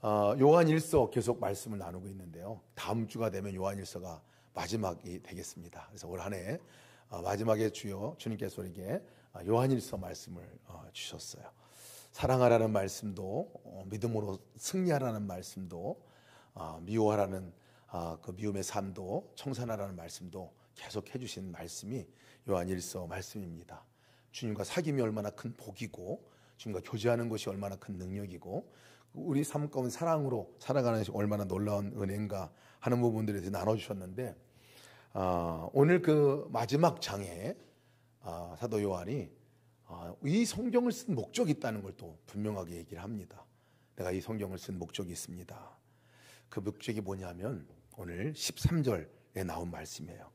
요한일서 계속 말씀을 나누고 있는데요. 다음 주가 되면 요한일서가 마지막이 되겠습니다. 그래서 올 한 해 마지막에 주님께서 우리에게 요한일서 말씀을 주셨어요. 사랑하라는 말씀도, 믿음으로 승리하라는 말씀도, 미워하라는 그 미움의 삶도, 청산하라는 말씀도 계속 해주신 말씀이 요한일서 말씀입니다. 주님과 사귐이 얼마나 큰 복이고, 주님과 교제하는 것이 얼마나 큰 능력이고, 우리 삶 가운데 사랑으로 살아가는 것이 얼마나 놀라운 은혜인가 하는 부분들에 대해서 나눠주셨는데, 오늘 그 마지막 장에 사도 요한이 이 성경을 쓴 목적이 있다는 걸 또 분명하게 얘기를 합니다. 내가 이 성경을 쓴 목적이 있습니다. 그 목적이 뭐냐면 오늘 13절에 나온 말씀이에요.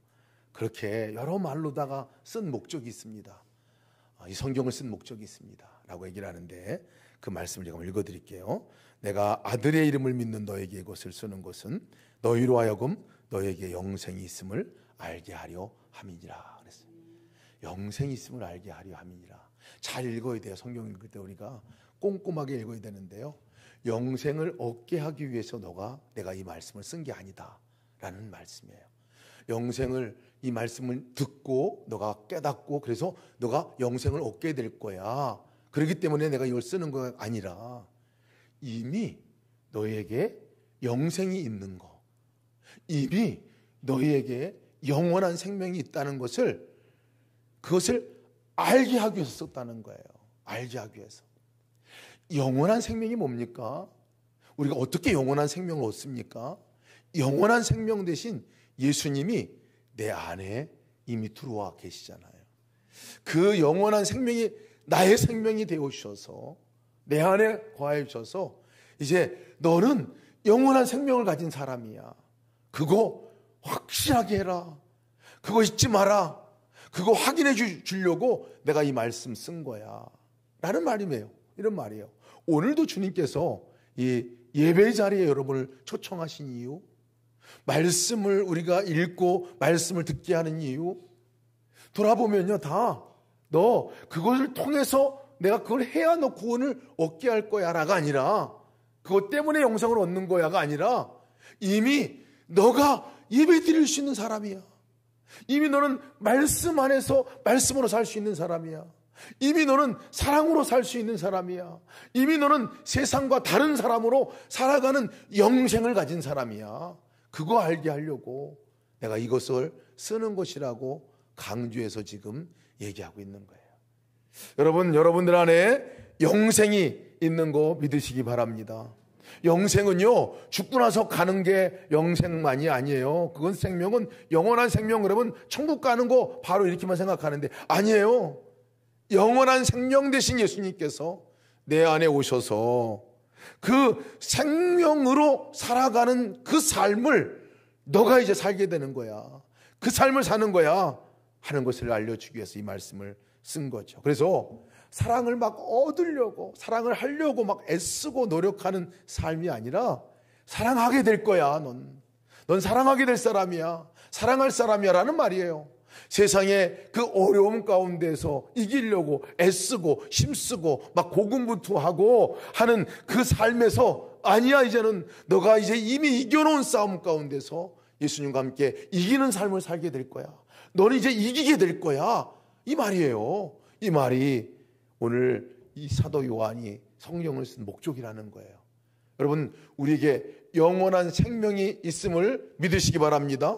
그렇게 여러 말로다가 쓴 목적이 있습니다. 이 성경을 쓴 목적이 있습니다 라고 얘기를 하는데, 그 말씀을 제가 읽어드릴게요. 내가 아들의 이름을 믿는 너에게 이것을 쓰는 것은 너희로 하여금 너에게 영생이 있음을 알게 하려 함이니라 그랬어요. 영생이 있음을 알게 하려 함이니라. 잘 읽어야 돼요. 성경 읽을 때 우리가 꼼꼼하게 읽어야 되는데요, 영생을 얻게 하기 위해서 내가 이 말씀을 쓴 게 아니다 라는 말씀이에요. 영생을, 이 말씀을 듣고 너가 깨닫고 그래서 너가 영생을 얻게 될 거야, 그렇기 때문에 내가 이걸 쓰는 거 아니라, 이미 너희에게 영생이 있는 거, 이미 너희에게 영원한 생명이 있다는 것을, 그것을 알게 하기 위해서 썼다는 거예요. 알게 하기 위해서. 영원한 생명이 뭡니까? 우리가 어떻게 영원한 생명을 얻습니까? 영원한 생명 대신 예수님이 내 안에 이미 들어와 계시잖아요. 그 영원한 생명이 나의 생명이 되어주셔서 내 안에 거하여 주셔서 이제 너는 영원한 생명을 가진 사람이야. 그거 확실하게 해라. 그거 잊지 마라. 그거 확인해 주려고 내가 이 말씀 쓴 거야 라는 말이에요. 이런 말이에요. 오늘도 주님께서 이 예배 자리에 여러분을 초청하신 이유, 말씀을 우리가 읽고 말씀을 듣게 하는 이유, 돌아보면요, 다 너 그것을 통해서 내가 그걸 해야 너 구원을 얻게 할 거야 라가 아니라, 그것 때문에 영생을 얻는 거야가 아니라, 이미 너가 예배 드릴 수 있는 사람이야. 이미 너는 말씀 안에서 말씀으로 살 수 있는 사람이야. 이미 너는 사랑으로 살 수 있는 사람이야. 이미 너는 세상과 다른 사람으로 살아가는 영생을 가진 사람이야. 그거 알게 하려고 내가 이것을 쓰는 것이라고 강조해서 지금 얘기하고 있는 거예요. 여러분들 안에 영생이 있는 거 믿으시기 바랍니다. 영생은요, 죽고 나서 가는 게 영생만이 아니에요. 그건 생명은 영원한 생명. 그러면 천국 가는 거 바로 이렇게만 생각하는데 아니에요. 영원한 생명 되신 예수님께서 내 안에 오셔서 그 생명으로 살아가는 그 삶을 너가 이제 살게 되는 거야. 그 삶을 사는 거야 하는 것을 알려주기 위해서 이 말씀을 쓴 거죠. 그래서 사랑을 막 얻으려고, 사랑을 하려고 막 애쓰고 노력하는 삶이 아니라, 사랑하게 될 거야. 넌 사랑하게 될 사람이야. 사랑할 사람이야 라는 말이에요. 세상의 그 어려움 가운데서 이기려고 애쓰고 힘쓰고 막 고군분투하고 하는 그 삶에서, 아니야, 이제는 너가 이제 이미 이겨놓은 싸움 가운데서 예수님과 함께 이기는 삶을 살게 될 거야. 너는 이제 이기게 될 거야. 이 말이에요. 이 말이 오늘 이 사도 요한이 성경을 쓴 목적이라는 거예요. 여러분, 우리에게 영원한 생명이 있음을 믿으시기 바랍니다.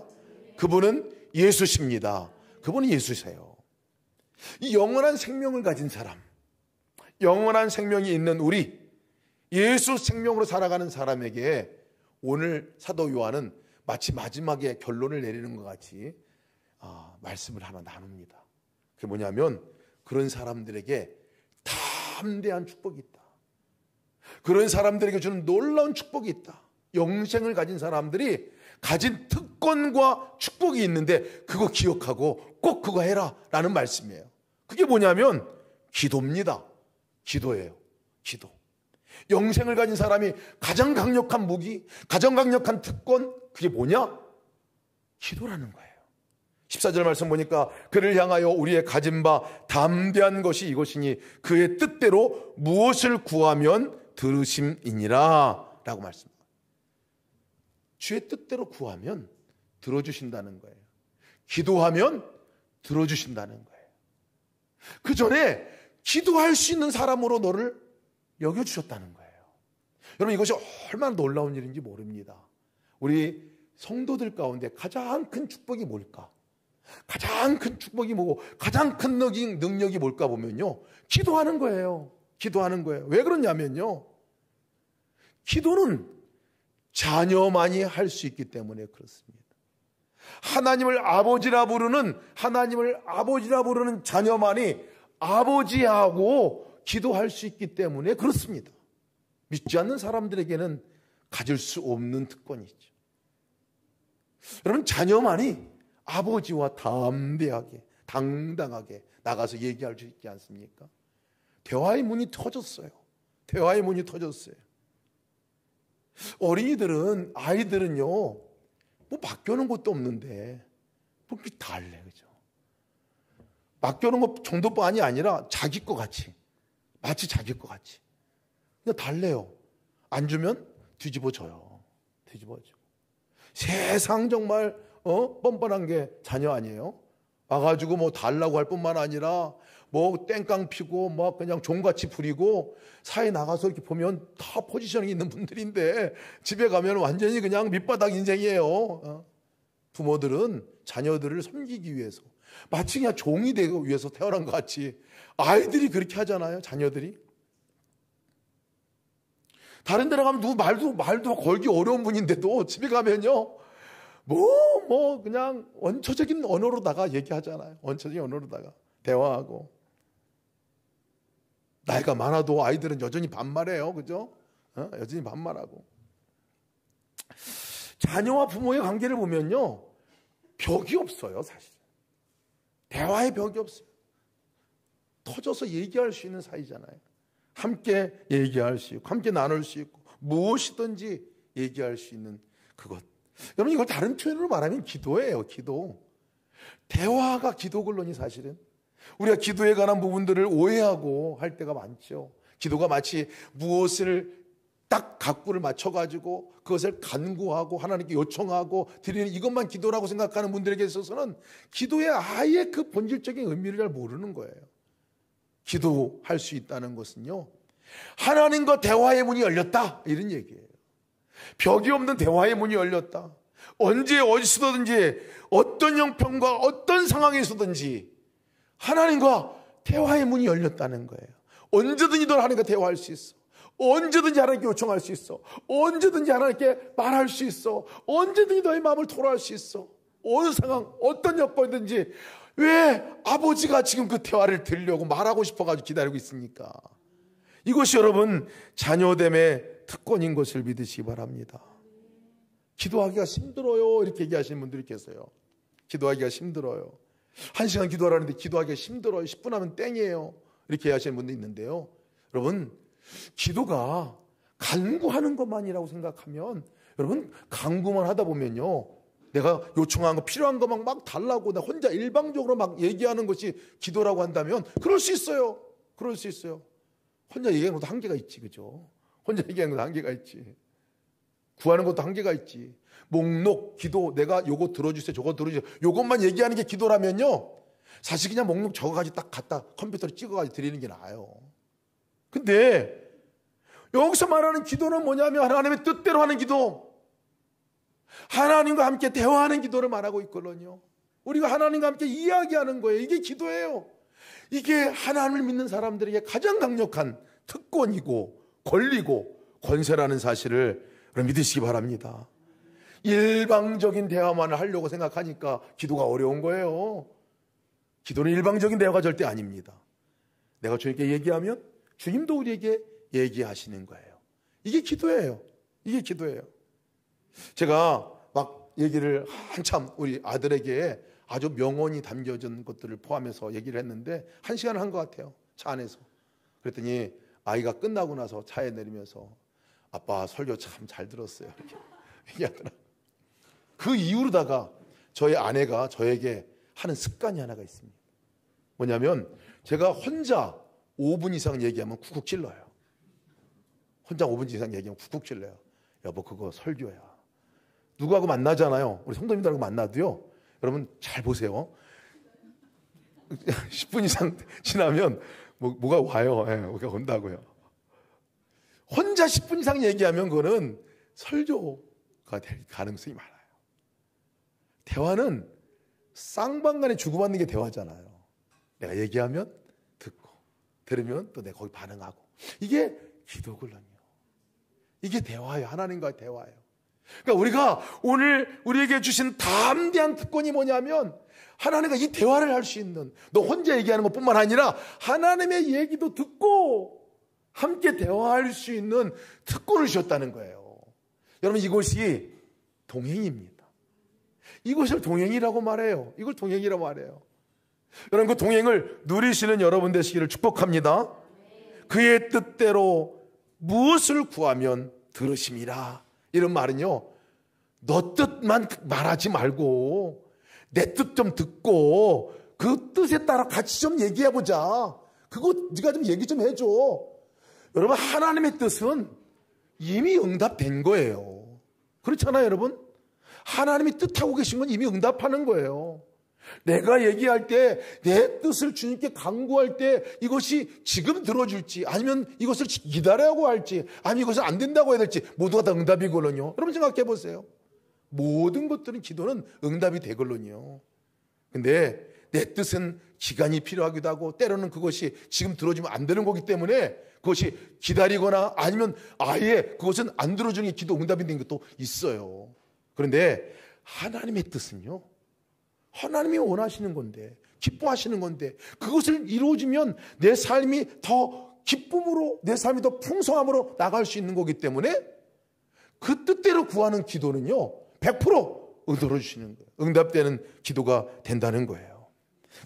그분은 예수십니다. 그분은 예수세요. 이 영원한 생명을 가진 사람, 영원한 생명이 있는 우리, 예수 생명으로 살아가는 사람에게 오늘 사도 요한은 마치 마지막에 결론을 내리는 것 같이 말씀을 하나 나눕니다. 그게 뭐냐면, 그런 사람들에게 담대한 축복이 있다. 그런 사람들에게 주는 놀라운 축복이 있다. 영생을 가진 사람들이 가진 특권과 축복이 있는데 그거 기억하고 꼭 그거 해라 라는 말씀이에요. 그게 뭐냐면 기도입니다. 기도예요. 기도. 영생을 가진 사람이 가장 강력한 무기, 가장 강력한 특권, 그게 뭐냐? 기도라는 거예요. 14절 말씀 보니까 그를 향하여 우리의 가진 바 담대한 것이 이것이니 그의 뜻대로 무엇을 구하면 들으심이니라 라고 말씀합니다. 주의 뜻대로 구하면 들어주신다는 거예요. 기도하면 들어주신다는 거예요. 그 전에 기도할 수 있는 사람으로 너를 여겨주셨다는 거예요. 여러분, 이것이 얼마나 놀라운 일인지 모릅니다. 우리 성도들 가운데 가장 큰 축복이 뭘까? 가장 큰 축복이 뭐고 가장 큰 능력이 뭘까 보면요, 기도하는 거예요. 기도하는 거예요. 왜 그러냐면요, 기도는 자녀만이 할 수 있기 때문에 그렇습니다. 하나님을 아버지라 부르는 자녀만이 아버지하고 기도할 수 있기 때문에 그렇습니다. 믿지 않는 사람들에게는 가질 수 없는 특권이죠. 여러분, 자녀만이 아버지와 담대하게, 당당하게 나가서 얘기할 수 있지 않습니까? 대화의 문이 터졌어요. 대화의 문이 터졌어요. 아이들은요, 뭐 맡겨놓은 것도 없는데, 뭐 이렇게 달래, 그죠? 맡겨놓은 것 정도뿐만이 아니라 자기 것 같이, 마치 자기 것 같이. 그냥 달래요. 안 주면 뒤집어져요. 뒤집어지고. 세상 정말, 뻔뻔한 게 자녀 아니에요? 와가지고 뭐 달라고 할 뿐만 아니라, 뭐 땡깡 피고 뭐 그냥 종같이 부리고 사회 나가서 이렇게 보면 다 포지션이 있는 분들인데 집에 가면 완전히 그냥 밑바닥 인생이에요. 부모들은 자녀들을 섬기기 위해서 마치 그냥 종이 되기 위해서 태어난 것 같이 아이들이 그렇게 하잖아요. 자녀들이. 다른 데 나가면 말도 걸기 어려운 분인데도 집에 가면요, 그냥 원초적인 언어로다가 얘기하잖아요. 원초적인 언어로다가 대화하고. 나이가 많아도 아이들은 여전히 반말해요. 그죠? 여전히 반말하고. 자녀와 부모의 관계를 보면요, 벽이 없어요, 사실. 대화의 벽이 없어요. 터져서 얘기할 수 있는 사이잖아요. 함께 얘기할 수 있고, 함께 나눌 수 있고, 무엇이든지 얘기할 수 있는 그것. 여러분, 이걸 다른 표현으로 말하면 기도예요, 기도. 대화가 기도걸론이 사실은. 우리가 기도에 관한 부분들을 오해하고 할 때가 많죠. 기도가 마치 무엇을 딱 각구를 맞춰가지고 그것을 간구하고 하나님께 요청하고 드리는 이것만 기도라고 생각하는 분들에게 있어서는 기도의 아예 그 본질적인 의미를 잘 모르는 거예요. 기도할 수 있다는 것은요, 하나님과 대화의 문이 열렸다, 이런 얘기예요. 벽이 없는 대화의 문이 열렸다. 언제 어디서든지 어떤 형편과 어떤 상황에서든지 하나님과 대화의 문이 열렸다는 거예요. 언제든지 너 하나님과 대화할 수 있어. 언제든지 하나님께 요청할 수 있어. 언제든지 하나님께 말할 수 있어. 언제든지 너의 마음을 토로할 수 있어. 어느 상황, 어떤 여건이든지. 왜 아버지가 지금 그 대화를 들으려고 말하고 싶어가지고 기다리고 있습니까? 이것이 여러분 자녀됨의 특권인 것을 믿으시기 바랍니다. 기도하기가 힘들어요, 이렇게 얘기하시는 분들이 계세요. 기도하기가 힘들어요. 1시간 기도하라는데 기도하기가 힘들어요. 10분 하면 땡이에요. 이렇게 하시는 분도 있는데요. 여러분, 기도가 간구하는 것만이라고 생각하면, 여러분, 간구만 하다 보면요, 내가 요청한 거, 필요한 것만 막 달라고 나 혼자 일방적으로 막 얘기하는 것이 기도라고 한다면 그럴 수 있어요. 그럴 수 있어요. 혼자 얘기하는 것도 한계가 있지, 그죠? 혼자 얘기하는 것도 한계가 있지. 구하는 것도 한계가 있지. 목록, 기도, 내가 요거 들어주세요, 저거 들어주세요, 요것만 얘기하는 게 기도라면요, 사실 그냥 목록 적어가지고 딱 갖다 컴퓨터로 찍어가지고 드리는 게 나아요. 근데 여기서 말하는 기도는 뭐냐면 하나님의 뜻대로 하는 기도, 하나님과 함께 대화하는 기도를 말하고 있거든요. 우리가 하나님과 함께 이야기하는 거예요. 이게 기도예요. 이게 하나님을 믿는 사람들에게 가장 강력한 특권이고 권리고 권세라는 사실을 믿으시기 바랍니다. 일방적인 대화만 하려고 생각하니까 기도가 어려운 거예요. 기도는 일방적인 대화가 절대 아닙니다. 내가 주님께 얘기하면 주님도 우리에게 얘기하시는 거예요. 이게 기도예요. 이게 기도예요. 제가 막 얘기를 한참 우리 아들에게 아주 명언이 담겨진 것들을 포함해서 얘기를 했는데 1시간을 한 것 같아요. 차 안에서. 그랬더니 아이가 끝나고 나서 차에 내리면서 아빠 설교 참 잘 들었어요, 이렇게 얘기하더라고요. 그 이후로다가 저희 아내가 저에게 하는 습관이 하나가 있습니다. 뭐냐면 제가 혼자 5분 이상 얘기하면 쿡쿡 찔러요. 혼자 5분 이상 얘기하면 쿡쿡 찔러요. 여보 그거 설교야. 누구하고 만나잖아요. 우리 성도님들하고 만나도요. 여러분 잘 보세요. 10분 이상 지나면 뭐가 와요. 예, 뭐가 온다고요. 혼자 10분 이상 얘기하면 그거는 설교가 될 가능성이 많아요. 대화는 쌍방간에 주고받는 게 대화잖아요. 내가 얘기하면 듣고 들으면 또 내가 거기 반응하고. 이게 기도거든요. 이게 대화예요. 하나님과의 대화예요. 그러니까 우리가 오늘 우리에게 주신 담대한 특권이 뭐냐면 하나님과 이 대화를 할 수 있는, 너 혼자 얘기하는 것뿐만 아니라 하나님의 얘기도 듣고 함께 대화할 수 있는 특권을 주셨다는 거예요. 여러분 이것이 동행입니다. 이것을 동행이라고 말해요. 이걸 동행이라고 말해요. 여러분 그 동행을 누리시는 여러분 되시기를 축복합니다. 그의 뜻대로 무엇을 구하면 들으심이라. 이런 말은요, 너 뜻만 말하지 말고 내 뜻 좀 듣고 그 뜻에 따라 같이 좀 얘기해보자. 그거 네가 좀 얘기 좀 해줘. 여러분 하나님의 뜻은 이미 응답된 거예요. 그렇잖아요 여러분. 하나님이 뜻하고 계신 건 이미 응답하는 거예요. 내가 얘기할 때 내 뜻을 주님께 강구할 때 이것이 지금 들어줄지 아니면 이것을 기다려고 할지 아니면 이것을 안 된다고 해야 될지 모두가 다 응답이거든요. 여러분 생각해 보세요. 모든 것들은 기도는 응답이 되거든요. 근데 내 뜻은 기간이 필요하기도 하고 때로는 그것이 지금 들어주면 안 되는 거기 때문에 그것이 기다리거나 아니면 아예 그것은 안 들어주는 게 기도 응답이 된 것도 있어요. 그런데 하나님의 뜻은요, 하나님이 원하시는 건데 기뻐하시는 건데 그것을 이루어지면 내 삶이 더 기쁨으로 내 삶이 더 풍성함으로 나갈 수 있는 거기 때문에 그 뜻대로 구하는 기도는요 100% 들어주시는 거예요. 응답되는 기도가 된다는 거예요.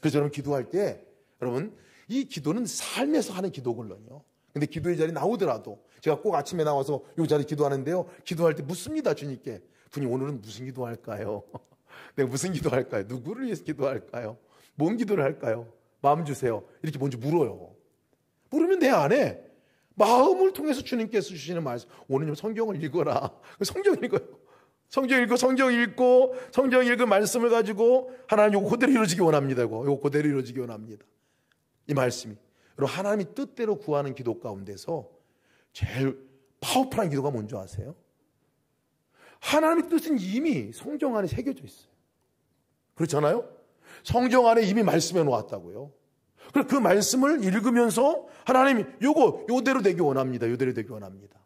그래서 여러분 기도할 때 여러분 이 기도는 삶에서 하는 기도거든요. 근데 기도의 자리에 나오더라도 제가 꼭 아침에 나와서 이 자리에 기도하는데요, 기도할 때 묻습니다. 주님께. 주님 오늘은 무슨 기도할까요? 내가 무슨 기도할까요? 누구를 위해서 기도할까요? 뭔 기도를 할까요? 마음 주세요. 이렇게 먼저 물어요. 물으면 내 안에 마음을 통해서 주님께서 주시는 말씀. 오늘 좀 성경을 읽어라. 성경 읽어요. 성경 읽고 성경 읽은 말씀을 가지고 하나님 이거 그대로 이루어지기 원합니다. 이거 그대로 이루어지기 원합니다. 이 말씀이. 여러분 하나님이 뜻대로 구하는 기도 가운데서 제일 파워풀한 기도가 뭔지 아세요? 하나님의 뜻은 이미 성경 안에 새겨져 있어요. 그렇잖아요? 성경 안에 이미 말씀해 놓았다고요. 그래서 그 말씀을 읽으면서 하나님이 요대로 되기 원합니다. 요대로 되기 원합니다.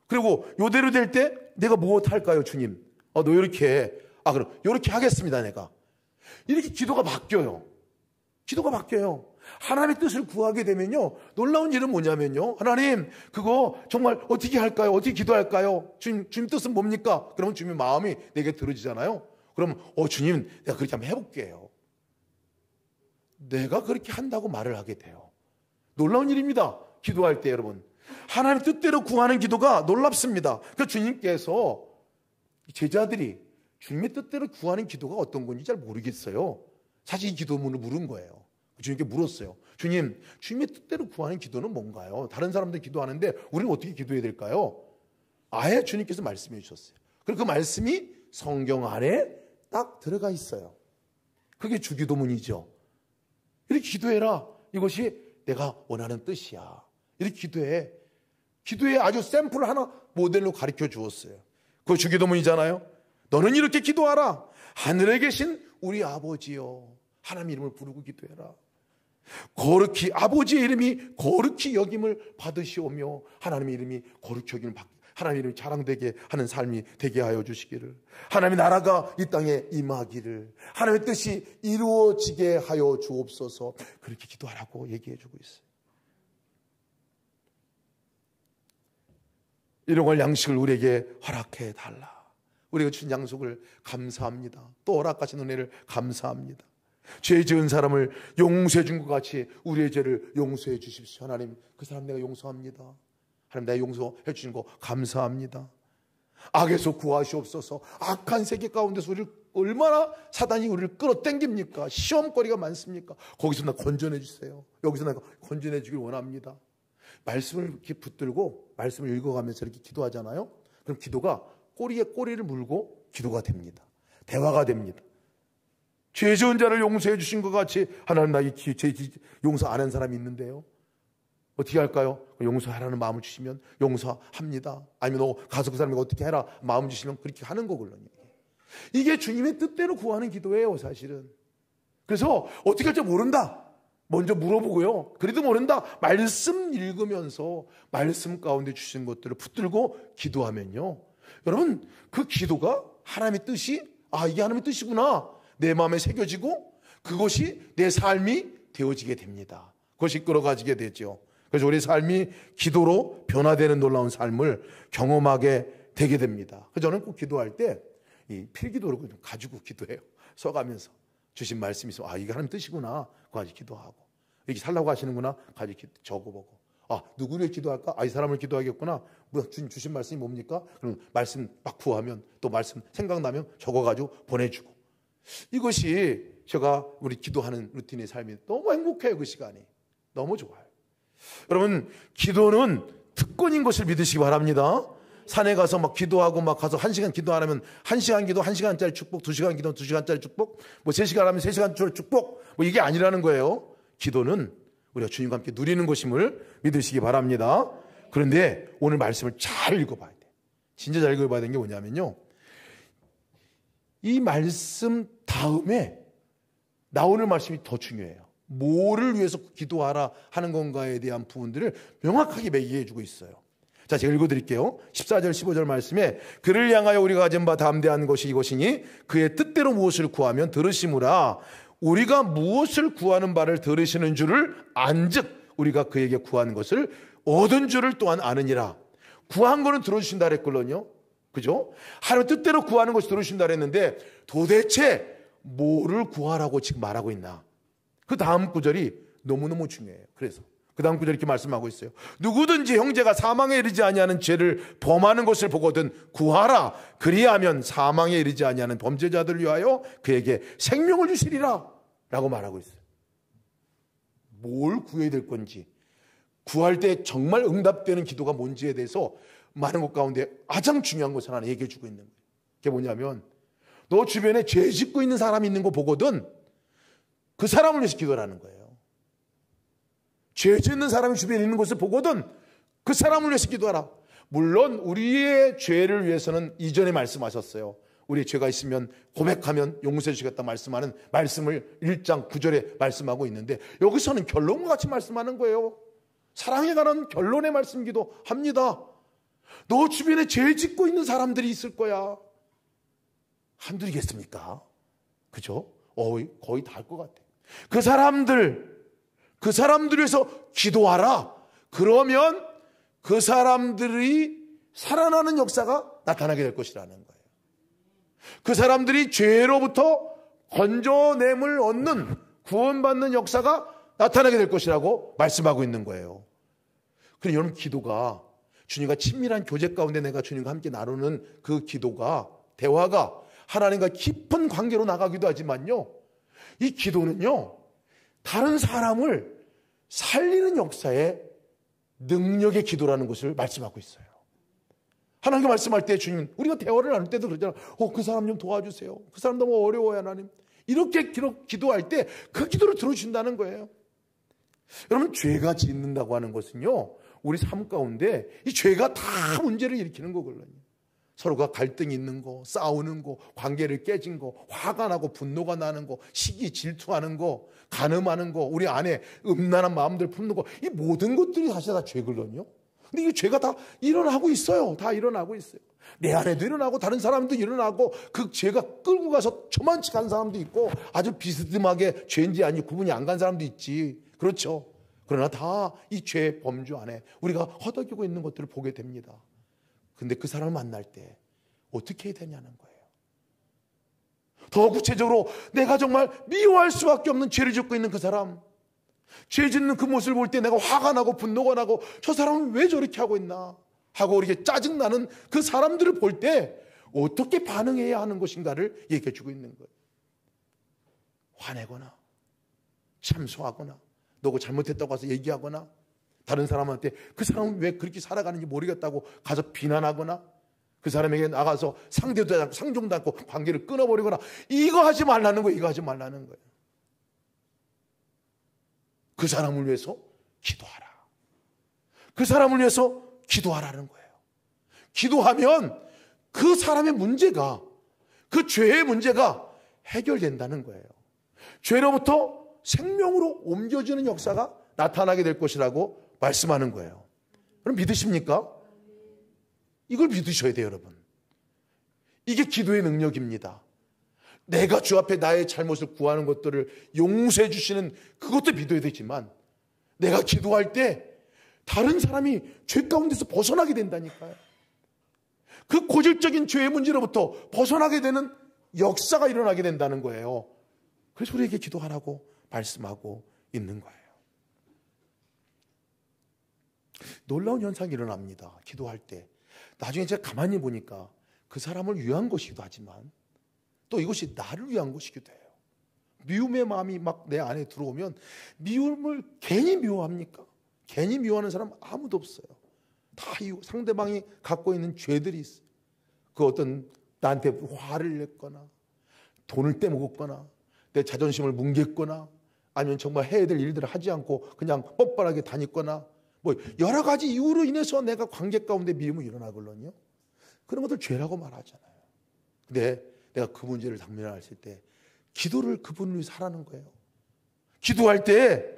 그리고 요대로 될 때 내가 무엇 할까요, 주님? 너 이렇게 해. 그럼 이렇게 하겠습니다, 내가. 이렇게 기도가 바뀌어요. 기도가 바뀌어요. 하나님의 뜻을 구하게 되면요, 놀라운 일은 뭐냐면요, 하나님 그거 정말 어떻게 할까요? 어떻게 기도할까요? 주님 뜻은 뭡니까? 그러면 주님 마음이 내게 들어지잖아요. 그럼 주님 내가 그렇게 한번 해볼게요. 내가 그렇게 한다고 말을 하게 돼요. 놀라운 일입니다. 기도할 때 여러분 하나님 뜻대로 구하는 기도가 놀랍습니다. 그 주님께서 제자들이 주님의 뜻대로 구하는 기도가 어떤 건지 잘 모르겠어요. 사실 이 기도문을 물은 거예요. 주님께 물었어요. 주님, 주님의 뜻대로 구하는 기도는 뭔가요? 다른 사람들 기도하는데 우리는 어떻게 기도해야 될까요? 아예 주님께서 말씀해 주셨어요. 그리고 그 말씀이 성경 안에 딱 들어가 있어요. 그게 주기도문이죠. 이렇게 기도해라. 이것이 내가 원하는 뜻이야. 이렇게 기도해. 기도에 아주 샘플을 하나 모델로 가르쳐 주었어요. 그거 주기도문이잖아요. 너는 이렇게 기도하라. 하늘에 계신 우리 아버지여. 하나님 이름을 부르고 기도해라. 거룩히 아버지의 이름이 거룩히 여김을 받으시오며 하나님의 이름이 거룩히 여김을 받 하나님의 이름이 자랑되게 하는 삶이 되게 하여 주시기를, 하나님의 나라가 이 땅에 임하기를, 하나님의 뜻이 이루어지게 하여 주옵소서. 그렇게 기도하라고 얘기해 주고 있어요. 이런 걸 양식을 우리에게 허락해 달라. 우리가 준 양식을 감사합니다. 또 허락하신 은혜를 감사합니다. 죄 지은 사람을 용서해 준 것 같이 우리의 죄를 용서해 주십시오. 하나님 그 사람 내가 용서합니다. 하나님 내가 용서해 주신 거 감사합니다. 악에서 구하시옵소서. 악한 세계 가운데서 우리를 얼마나 사단이 우리를 끌어당깁니까? 시험거리가 많습니까? 거기서 나 건져내 주세요. 여기서 나 건져내 주길 원합니다. 말씀을 이렇게 붙들고 말씀을 읽어가면서 이렇게 기도하잖아요. 그럼 기도가 꼬리에 꼬리를 물고 기도가 됩니다. 대화가 됩니다. 죄 지은 자를 용서해 주신 것 같이 하나님 나에게 죄 용서 안 한 사람이 있는데요. 어떻게 할까요? 용서하라는 마음을 주시면 용서합니다. 아니면 너 가서 그 사람에게 어떻게 해라 마음 주시면 그렇게 하는 거거든요. 이게 주님의 뜻대로 구하는 기도예요, 사실은. 그래서 어떻게 할지 모른다. 먼저 물어보고요. 그래도 모른다. 말씀 읽으면서 말씀 가운데 주신 것들을 붙들고 기도하면요. 여러분, 그 기도가 하나님의 뜻이, 이게 하나님의 뜻이구나. 내 마음에 새겨지고 그것이 내 삶이 되어지게 됩니다. 그것이 끌어가지게 되죠. 그래서 우리 삶이 기도로 변화되는 놀라운 삶을 경험하게 되게 됩니다. 그래서 저는 꼭 기도할 때 이 필기도를 가지고 기도해요. 써가면서 주신 말씀이 있으면 이게 하나님 뜻이구나. 그거 가지고 기도하고 이렇게 살라고 하시는구나. 가지고 적어보고 누구를 기도할까? 이 사람을 기도하겠구나. 주님 주신 말씀이 뭡니까? 그럼 말씀 막 구하면 또 말씀 생각나면 적어가지고 보내주고 이것이 제가 우리 기도하는 루틴의 삶이 너무 행복해요. 그 시간이 너무 좋아요. 여러분 기도는 특권인 것을 믿으시기 바랍니다. 산에 가서 막 기도하고 막 가서 1시간 기도 안 하면 1시간 기도 1시간짜리 축복, 2시간 기도 2시간짜리 축복, 뭐 3시간 하면 3시간짜리 축복, 뭐 이게 아니라는 거예요. 기도는 우리가 주님과 함께 누리는 것임을 믿으시기 바랍니다. 그런데 오늘 말씀을 잘 읽어봐야 돼. 진짜 잘 읽어봐야 되는 게 뭐냐면요. 이 말씀 다음에 나오는 말씀이 더 중요해요. 뭐를 위해서 기도하라 하는 건가에 대한 부분들을 명확하게 매기해 주고 있어요. 자, 제가 읽어드릴게요. 14절 15절 말씀에 그를 향하여 우리가 가진 바 담대한 것이 이것이니 그의 뜻대로 무엇을 구하면 들으시므라. 우리가 무엇을 구하는 바를 들으시는 줄을 안즉 우리가 그에게 구하는 것을 얻은 줄을 또한 아느니라. 구한 거는 들어주신다 그랬거든요. 그죠? 하나님 뜻대로 구하는 것이 들어주신다 그랬는데 도대체 뭐를 구하라고 지금 말하고 있나? 그 다음 구절이 너무너무 중요해요. 그래서 그 다음 구절에 이렇게 말씀하고 있어요. 누구든지 형제가 사망에 이르지 아니하는 죄를 범하는 것을 보거든 구하라. 그리하면 사망에 이르지 아니하는 범죄자들을 위하여 그에게 생명을 주시리라 라고 말하고 있어요. 뭘 구해야 될 건지, 구할 때 정말 응답되는 기도가 뭔지에 대해서 많은 것 가운데 가장 중요한 것을 하나 얘기해 주고 있는 거예요. 그게 뭐냐면 너 주변에 죄 짓고 있는 사람이 있는 거 보거든 그 사람을 위해서 기도하라는 거예요. 죄 짓는 사람이 주변에 있는 것을 보거든 그 사람을 위해서 기도하라. 물론 우리의 죄를 위해서는 이전에 말씀하셨어요. 우리의 죄가 있으면 고백하면 용서해 주시겠다 말씀하는 말씀을 1장 9절에 말씀하고 있는데 여기서는 결론과 같이 말씀하는 거예요. 사랑에 관한 결론의 말씀이기도 합니다. 너 주변에 죄 짓고 있는 사람들이 있을 거야. 한둘이겠습니까? 그죠? 거의 다 할 것 같아. 그 사람들 위해서 기도하라. 그러면 그 사람들이 살아나는 역사가 나타나게 될 것이라는 거예요. 그 사람들이 죄로부터 건져냄을 얻는 구원받는 역사가 나타나게 될 것이라고 말씀하고 있는 거예요. 그럼 여러분 기도가 주님과 친밀한 교제 가운데 내가 주님과 함께 나누는 그 기도가 대화가 하나님과 깊은 관계로 나가기도 하지만요. 이 기도는요. 다른 사람을 살리는 역사의 능력의 기도라는 것을 말씀하고 있어요. 하나님께 말씀할 때 주님 우리가 대화를 나눌 때도 그러잖아요. 그 사람 좀 도와주세요. 그 사람 너무 어려워요 하나님. 이렇게 기도할 때 그 기도를 들어주신다는 거예요. 여러분 죄가 짓는다고 하는 것은요. 우리 삶 가운데 이 죄가 다 문제를 일으키는 거거든요. 서로가 갈등이 있는 거, 싸우는 거, 관계를 깨진 거, 화가 나고 분노가 나는 거, 시기 질투하는 거, 간음하는 거, 우리 안에 음란한 마음들 품는 거, 이 모든 것들이 사실 다 죄거든요. 근데 이 죄가 다 일어나고 있어요. 다 일어나고 있어요. 내 안에도 일어나고 다른 사람도 일어나고 그 죄가 끌고 가서 저만치 간 사람도 있고 아주 비스듬하게 죄인지 아닌지 구분이 안 간 사람도 있지. 그렇죠. 그러나 다 이 죄 범주 안에 우리가 허덕이고 있는 것들을 보게 됩니다. 근데 그 사람을 만날 때 어떻게 해야 되냐는 거예요. 더 구체적으로 내가 정말 미워할 수밖에 없는 죄를 짓고 있는 그 사람, 죄 짓는 그 모습을 볼 때 내가 화가 나고 분노가 나고 저 사람은 왜 저렇게 하고 있나 하고 이렇게 짜증나는 그 사람들을 볼 때 어떻게 반응해야 하는 것인가를 얘기해 주고 있는 거예요. 화내거나 참소하거나 너가 잘못했다고 해서 얘기하거나 다른 사람한테 그 사람은 왜 그렇게 살아가는지 모르겠다고 가서 비난하거나 그 사람에게 나가서 상종도 않고 관계를 끊어버리거나 이거 하지 말라는 거예요. 이거 하지 말라는 거예요. 그 사람을 위해서 기도하라. 그 사람을 위해서 기도하라는 거예요. 기도하면 그 사람의 문제가, 그 죄의 문제가 해결된다는 거예요. 죄로부터 생명으로 옮겨지는 역사가 나타나게 될 것이라고 말씀하는 거예요. 그럼 믿으십니까? 이걸 믿으셔야 돼요, 여러분. 이게 기도의 능력입니다. 내가 주 앞에 나의 잘못을 구하는 것들을 용서해 주시는 그것도 믿어야 되지만, 내가 기도할 때 다른 사람이 죄 가운데서 벗어나게 된다니까요. 그 고질적인 죄의 문제로부터 벗어나게 되는 역사가 일어나게 된다는 거예요. 그래서 우리에게 기도하라고 말씀하고 있는 거예요. 놀라운 현상이 일어납니다. 기도할 때. 나중에 제가 가만히 보니까 그 사람을 위한 것이기도 하지만 또 이것이 나를 위한 것이기도 해요. 미움의 마음이 막 내 안에 들어오면 미움을 괜히 미워합니까? 괜히 미워하는 사람 아무도 없어요. 다 상대방이 갖고 있는 죄들이 있어요. 그 어떤 나한테 화를 냈거나 돈을 떼먹었거나 내 자존심을 뭉갰거나 아니면 정말 해야 될 일들을 하지 않고 그냥 뻔뻔하게 다녔거나 뭐 여러 가지 이유로 인해서 내가 관계 가운데 미움이 일어나거든요. 그런 것들 죄라고 말하잖아요. 근데 내가 그 문제를 당면했을 때 기도를 그분을 위해서 하라는 거예요. 기도할 때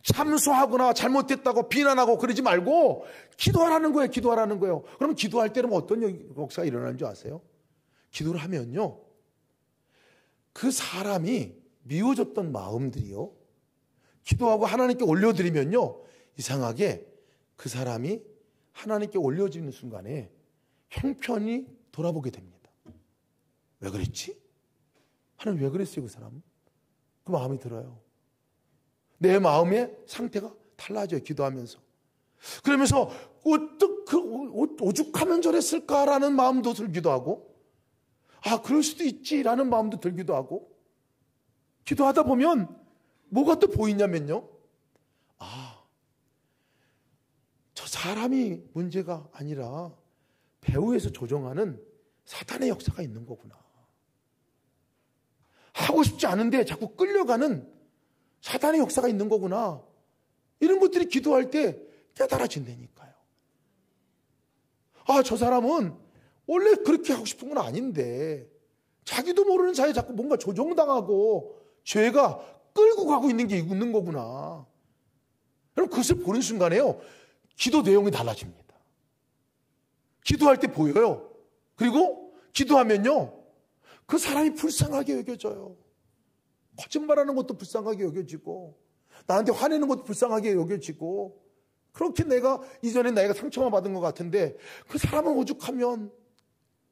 참소하거나 잘못됐다고 비난하고 그러지 말고 기도하라는 거예요. 기도하라는 거예요. 그럼 기도할 때는 어떤 역사가 일어나는 줄 아세요? 기도를 하면요, 그 사람이 미워졌던 마음들이요, 기도하고 하나님께 올려드리면요, 이상하게 그 사람이 하나님께 올려지는 순간에 형편이 돌아보게 됩니다. 왜 그랬지? 하나님 왜 그랬어요, 그 사람은? 그 마음이 들어요. 내 마음의 상태가 달라져요, 기도하면서. 그러면서 어떻게 오죽하면 저랬을까라는 마음도 들기도 하고, 아, 그럴 수도 있지라는 마음도 들기도 하고, 기도하다 보면 뭐가 또 보이냐면요, 아, 저 사람이 문제가 아니라 배후에서 조종하는 사탄의 역사가 있는 거구나. 하고 싶지 않은데 자꾸 끌려가는 사탄의 역사가 있는 거구나. 이런 것들이 기도할 때 깨달아진다니까요. 아, 저 사람은 원래 그렇게 하고 싶은 건 아닌데 자기도 모르는 사이에 자꾸 뭔가 조종당하고 죄가 끌고 가고 있는 게 있는 거구나. 여러분, 그것을 보는 순간에요, 기도 내용이 달라집니다. 기도할 때 보여요. 그리고 기도하면요, 그 사람이 불쌍하게 여겨져요. 거짓말하는 것도 불쌍하게 여겨지고, 나한테 화내는 것도 불쌍하게 여겨지고, 그렇게 내가 이전에 내가 상처만 받은 것 같은데 그 사람은 오죽하면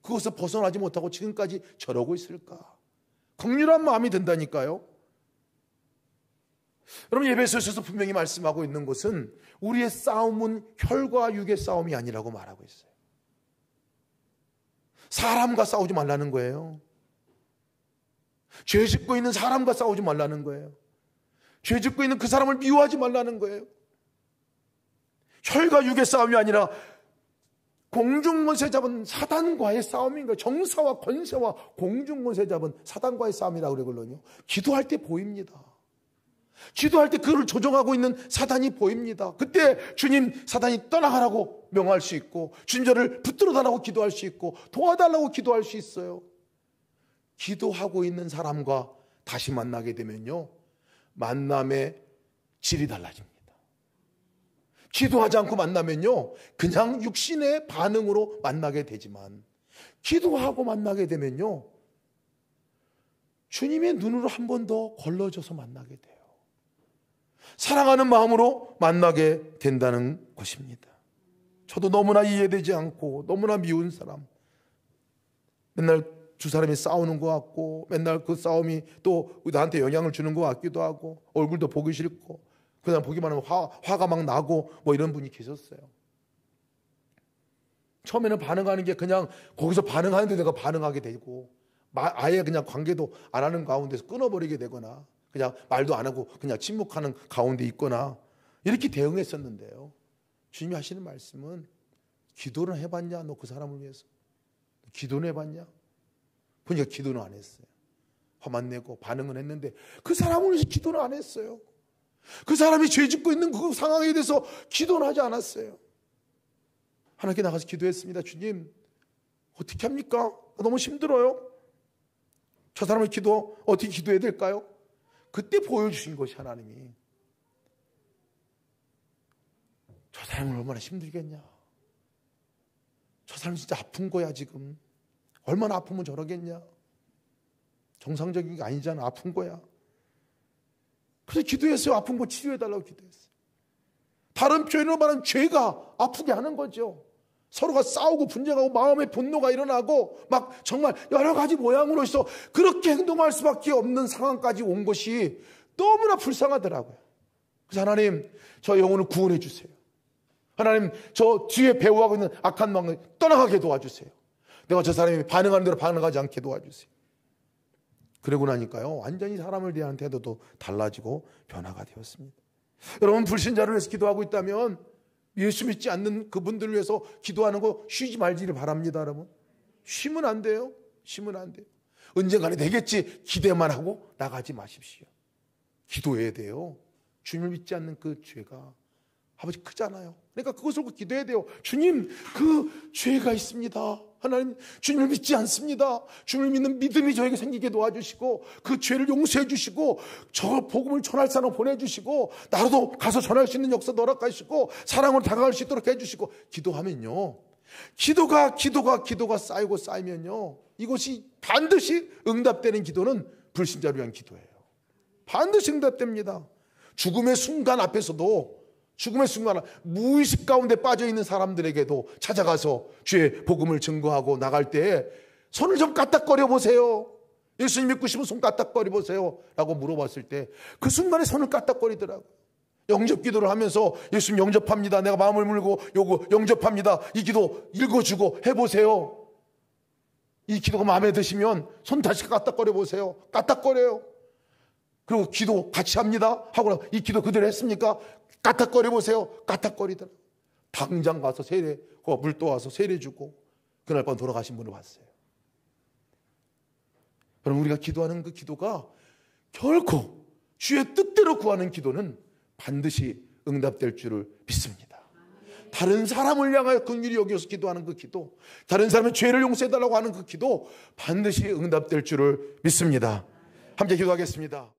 그것을 벗어나지 못하고 지금까지 저러고 있을까. 긍휼한 마음이 든다니까요. 여러분, 에베소서에서 분명히 말씀하고 있는 것은 우리의 싸움은 혈과 육의 싸움이 아니라고 말하고 있어요. 사람과 싸우지 말라는 거예요. 죄 짓고 있는 사람과 싸우지 말라는 거예요. 죄 짓고 있는 그 사람을 미워하지 말라는 거예요. 혈과 육의 싸움이 아니라 공중권세 잡은 사단과의 싸움인 거예요. 정사와 권세와 공중권세 잡은 사단과의 싸움이라고 그러거든요. 기도할 때 보입니다. 기도할 때 그를 조종하고 있는 사단이 보입니다. 그때 주님, 사단이 떠나가라고 명할 수 있고, 주님 저를 붙들어 달라고 기도할 수 있고, 도와달라고 기도할 수 있어요. 기도하고 있는 사람과 다시 만나게 되면요, 만남의 질이 달라집니다. 기도하지 않고 만나면요, 그냥 육신의 반응으로 만나게 되지만, 기도하고 만나게 되면요, 주님의 눈으로 한 번 더 걸러져서 만나게 돼요. 사랑하는 마음으로 만나게 된다는 것입니다. 저도 너무나 이해되지 않고 너무나 미운 사람, 맨날 두 사람이 싸우는 것 같고, 맨날 그 싸움이 또 나한테 영향을 주는 것 같기도 하고, 얼굴도 보기 싫고, 그냥 보기만 하면 화가 막 나고, 뭐 이런 분이 계셨어요. 처음에는 반응하는 게 그냥 거기서 반응하는데 내가 반응하게 되고, 아예 그냥 관계도 안 하는 가운데서 끊어버리게 되거나, 그냥 말도 안 하고 그냥 침묵하는 가운데 있거나, 이렇게 대응했었는데요, 주님이 하시는 말씀은, 기도를 해봤냐 너 그 사람을 위해서? 기도는 해봤냐? 보니까 기도는 안 했어요. 화만 내고 반응은 했는데 그 사람을 위해서 기도는 안 했어요. 그 사람이 죄 짓고 있는 그 상황에 대해서 기도는 하지 않았어요. 하나님께 나가서 기도했습니다. 주님, 어떻게 합니까? 너무 힘들어요. 저 사람의 기도 어떻게 기도해야 될까요? 그때 보여주신 것이 하나님이 저 사람을 얼마나 힘들겠냐. 저 사람 진짜 아픈 거야 지금. 얼마나 아프면 저러겠냐. 정상적인 게 아니잖아. 아픈 거야. 그래서 기도했어요. 아픈 거 치료해달라고 기도했어요. 다른 표현으로 말하면 죄가 아프게 하는 거죠. 서로가 싸우고 분쟁하고 마음의 분노가 일어나고 막 정말 여러 가지 모양으로 해서 그렇게 행동할 수밖에 없는 상황까지 온 것이 너무나 불쌍하더라고요. 그래서 하나님, 저 영혼을 구원해 주세요. 하나님, 저 뒤에 배후하고 있는 악한 마음을 떠나가게 도와주세요. 내가 저 사람이 반응하는 대로 반응하지 않게 도와주세요. 그러고 나니까요, 완전히 사람을 대한 태도도 달라지고 변화가 되었습니다. 여러분, 불신자를 위해서 기도하고 있다면 예수 믿지 않는 그분들을 위해서 기도하는 거 쉬지 말기를 바랍니다. 여러분, 쉬면 안 돼요. 쉬면 안 돼요. 언젠가는 되겠지 기대만 하고 나가지 마십시오. 기도해야 돼요. 주님을 믿지 않는 그 죄가 아버지 크잖아요. 그러니까 그것을 기도해야 돼요. 주님, 그 죄가 있습니다. 하나님, 주님을 믿지 않습니다. 주님을 믿는 믿음이 저에게 생기게 도와주시고 그 죄를 용서해 주시고 저 복음을 전할 사람 보내주시고 나도 가서 전할 수 있는 역사도 허락하시고 사랑으로 다가갈 수 있도록 해주시고 기도하면요, 기도가 쌓이고 쌓이면요, 이것이 반드시 응답되는 기도는 불신자를 위한 기도예요. 반드시 응답됩니다. 죽음의 순간 앞에서도, 죽음의 순간 무의식 가운데 빠져있는 사람들에게도 찾아가서 주의 복음을 증거하고 나갈 때 손을 좀 까딱거려 보세요. 예수님 믿고 싶으면 손 까딱거려 보세요 라고 물어봤을 때 그 순간에 손을 까딱거리더라고요. 영접 기도를 하면서 예수님 영접합니다, 내가 마음을 물고 요거 영접합니다, 이 기도 읽어주고 해보세요. 이 기도가 마음에 드시면 손 다시 까딱거려 보세요. 까딱거려요. 그리고 기도 같이 합니다 하고 이 기도 그대로 했습니까? 까딱거려 보세요. 까딱거리더라. 당장 가서 세례, 물 떠와서 세례 주고 그날 밤 돌아가신 분을 봤어요. 그럼 우리가 기도하는 그 기도가 결코 주의 뜻대로 구하는 기도는 반드시 응답될 줄을 믿습니다. 다른 사람을 향하여 긍휼히 여겨서 기도하는 그 기도, 다른 사람의 죄를 용서해달라고 하는 그 기도 반드시 응답될 줄을 믿습니다. 함께 기도하겠습니다.